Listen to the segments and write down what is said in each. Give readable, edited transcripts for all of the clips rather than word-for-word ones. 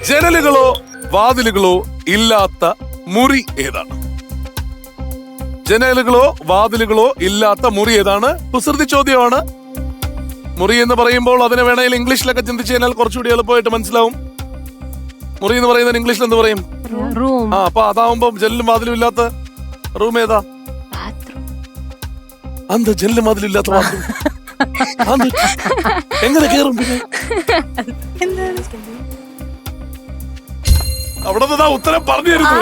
ജനലുകളോ വാതിലുകളോ ഇല്ലാത്ത മുറി ഏതാണ്? ജനലുകളോ വാതിലുകളോ ഇല്ലാത്ത മുറി ഏതാണ്? കുസൃതി ചോദ്യമാണ്. മുറി എന്ന് പറയുമ്പോൾ അതിനെ വേണമെങ്കിൽ ഇംഗ്ലീഷിലൊക്കെ ചിന്തിച്ചു കഴിഞ്ഞാൽ കുറച്ചുകൂടി എളുപ്പമായിട്ട് മനസ്സിലാവും. മുറി എന്ന് പറയുന്നത് ഇംഗ്ലീഷിൽ എന്ത് പറയും? റൂം. ആ, അപ്പൊ അതാവുമ്പോ ജനലും വാതിലും ഇല്ലാത്ത റൂം ഏതാ? അന്ത് ജനലും വാതിലും ഇല്ലാത്ത ബാത്റൂം എങ്ങനെ കേറും? പിന്നെ അവിടെ നിന്നാ ഉത്തരം പറഞ്ഞു തരുന്നു.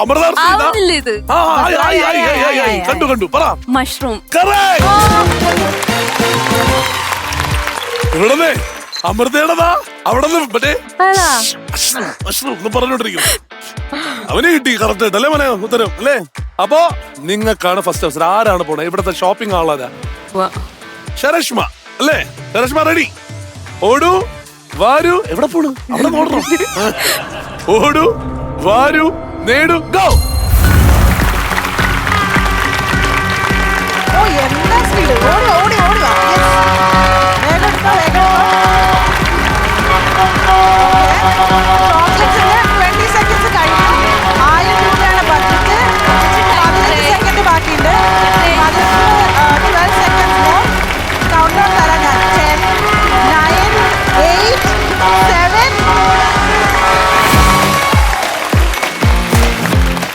അമൃതാർ കണ്ടു കണ്ടു പറ. മഷ്റൂം. ഇവിടന്നേ അമൃതയുടേതാ. അവിടെ നിന്ന് മറ്റേ മഷ്റൂം എന്ന് പറഞ്ഞോണ്ടിരിക്കുന്നു. അവന് കിട്ടി കറക്റ്റ് ആയിട്ട് അല്ലേ മോനെ ഉത്തരം അല്ലേ? അപ്പൊ നിങ്ങൾക്കാണ് ഫസ്റ്റ് അവസരം. ആരാണ് പോണേ? ഇവിടത്തെ ഷോപ്പിംഗ് ആളാരാ? ശരഷ്മ അല്ലേ? ശരഷ്മ റെഡി? ഓടൂ വാരു. എവിടെ പോണു? അവിടെ ഓടണം. ഓടൂ വാരു നേടു ഗോ.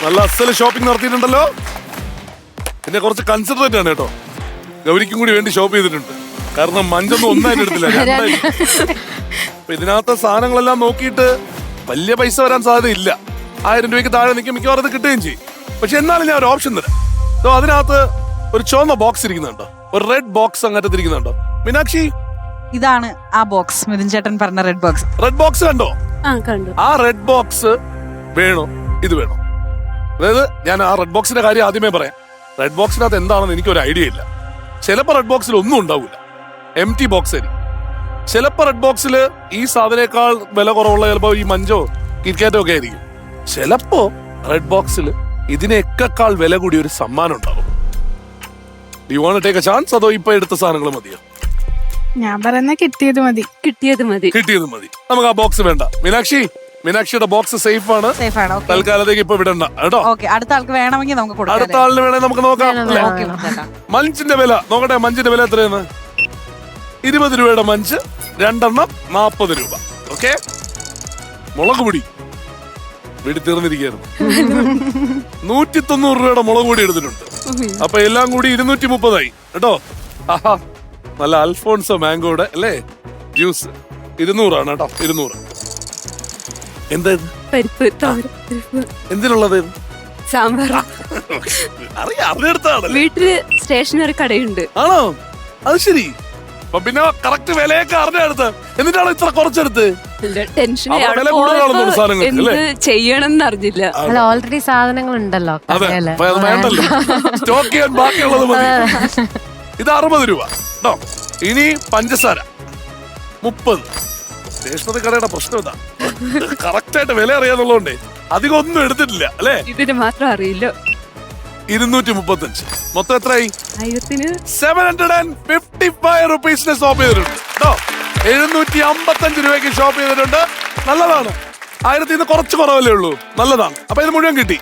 നല്ല അസല് ഷോപ്പിംഗ് നടത്തിയിട്ടുണ്ടല്ലോ. പിന്നെ കുറച്ച് കൺസിഡറേറ്റ് ആണ് കേട്ടോ. ഗൗരിക്കും കൂടി വേണ്ടി ഷോപ്പ് ചെയ്തിട്ടുണ്ട്. കാരണം മഞ്ചൊന്നും ഒന്നായിട്ട് എടുത്തില്ല, രണ്ടായിട്ട്. അപ്പൊ ഇതിനകത്ത് സാധനങ്ങളെല്ലാം നോക്കിയിട്ട് വലിയ പൈസ വരാൻ സാധ്യതയില്ല. 1000 രൂപയ്ക്ക് താഴെ നിൽക്കും, മിക്കവാറും അത് കിട്ടുകയും ചെയ്യും. പക്ഷെ എന്നാലും ഞാൻ ഒരു ഓപ്ഷൻ തരാം. അതിനകത്ത് ഒരു ചുവന്ന ബോക്സ് ഇരിക്കുന്നുണ്ടോ? ഒരു റെഡ് ബോക്സ് അങ്ങനത്തിരിക്കുന്നുണ്ടോ? മീനാക്ഷി, ഇതാണ് ആ ബോക്സ്. മിഥുൻ ചേട്ടൻ പറഞ്ഞ റെഡ് ബോക്സ്. റെഡ് ബോക്സ് കണ്ടോ? ആ റെഡ് ബോക്സ് വേണോ ഇത് വേണോ? അതായത് ഞാൻ ആ റെഡ് ബോക്സിന്റെ കാര്യം ആദ്യമേ പറയാം. റെഡ് ബോക്സിനകത്ത് എന്താണെന്ന് എനിക്കൊരു ഐഡിയ ഇല്ല. ചിലപ്പോ റെഡ് ബോക്സിൽ ഒന്നും ഉണ്ടാവില്ല, എം ടി ബോക്സ് ആയിരിക്കും. ചിലപ്പോ റെഡ് ബോക്സിൽ ഈ സാധനേക്കാൾ വില കുറവുള്ള ചിലപ്പോ ഈ മഞ്ചോ കിറ്റ്കാറ്റോ ഒക്കെ ആയിരിക്കും. ചിലപ്പോ റെഡ് ബോക്സിൽ ഇതിനേക്കാൾ വില കൂടി ഒരു സമ്മാനം ഉണ്ടാവും. You want to take a chance? അതോ ഇപ്പൊ എടുത്ത സാധനങ്ങൾ മതിയോ? ഞാൻ പറയുന്ന കിട്ടിയത് മതി. കിട്ടിയത് മതി. കിട്ടിയത് മതി. നമുക്ക് ആ ബോക്സ് വേണ്ട. മീനാക്ഷിയുടെ ബോക്സ് സേഫ് ആണ്. തൽക്കാലത്തേക്ക് ഇപ്പൊ വിടണ്ട കേട്ടോ. അടുത്ത ആൾക്ക് വേണമെങ്കിൽ നമുക്ക് കൊടുക്കാം. അടുത്ത ആളിന് വേണമെങ്കിൽ നമുക്ക് നോക്കാം. മഞ്ചിന്റെ വില നോക്കട്ടെ. മഞ്ചിന്റെ വില എത്രയാണ്? 20 രൂപയുടെ മഞ്ച്, 2 എണ്ണം 40 രൂപ. ഓക്കെ. മുളക് പൊടി വീട്ടിൽ തീർന്നിരിക്കുന്നു. 190 രൂപയുടെ മുളക് പൊടി എടുത്തിട്ടുണ്ട്. അപ്പൊ എല്ലാം കൂടി 230 ആയി കേട്ടോ. ആഹാ, നല്ല അൽഫോൺസോ മാംഗോയുടെ അല്ലേ ജ്യൂസ് 200 ആണ് കേട്ടോ. 200. എന്താ എന്തിനുള്ളത്? സാമ്പാർ. അറിയാം. വീട്ടില് സ്റ്റേഷനറി കടയുണ്ട്. ആണോ? അത് ശരി. അപ്പൊ പിന്നെ കറക്റ്റ് വിലയൊക്കെ അറിഞ്ഞെടുത്ത് എന്നിട്ടാണ് ഇത്ര കുറച്ചെടുത്ത്. ടെൻഷൻ ചെയ്യണം അറിഞ്ഞില്ല. ഓൾറെഡി സാധനങ്ങൾ ഉണ്ടല്ലോ. അതെ, വേണ്ടല്ലോ, സ്റ്റോക്ക് ചെയ്യാൻ ബാക്കിയുള്ളത് മതി. ഇത് 60 രൂപ കേട്ടോ. ഇനി പഞ്ചസാര 30. സ്റ്റേഷനറി കടയുടെ പ്രശ്നം ഇതാ, കറക്റ്റ് ആയിട്ട് വില അറിയാന്നുള്ളതുകൊണ്ടേ അധികം ഒന്നും എടുത്തിട്ടില്ല അല്ലേ? ഇതിന് മാത്രം അറിയില്ല. 235. മൊത്തം എത്രയായി? 755 റുപ്പീസിന് ഷോപ്പ് ചെയ്തിട്ടുണ്ട് കേട്ടോ. 755 രൂപയ്ക്ക് ഷോപ്പ് ചെയ്തിട്ടുണ്ട്. നല്ലതാണ്. 1000 കുറച്ച് കുറവല്ലേ ഉള്ളൂ. നല്ലതാണ്. അപ്പൊ ഇത് മുഴുവൻ കിട്ടി.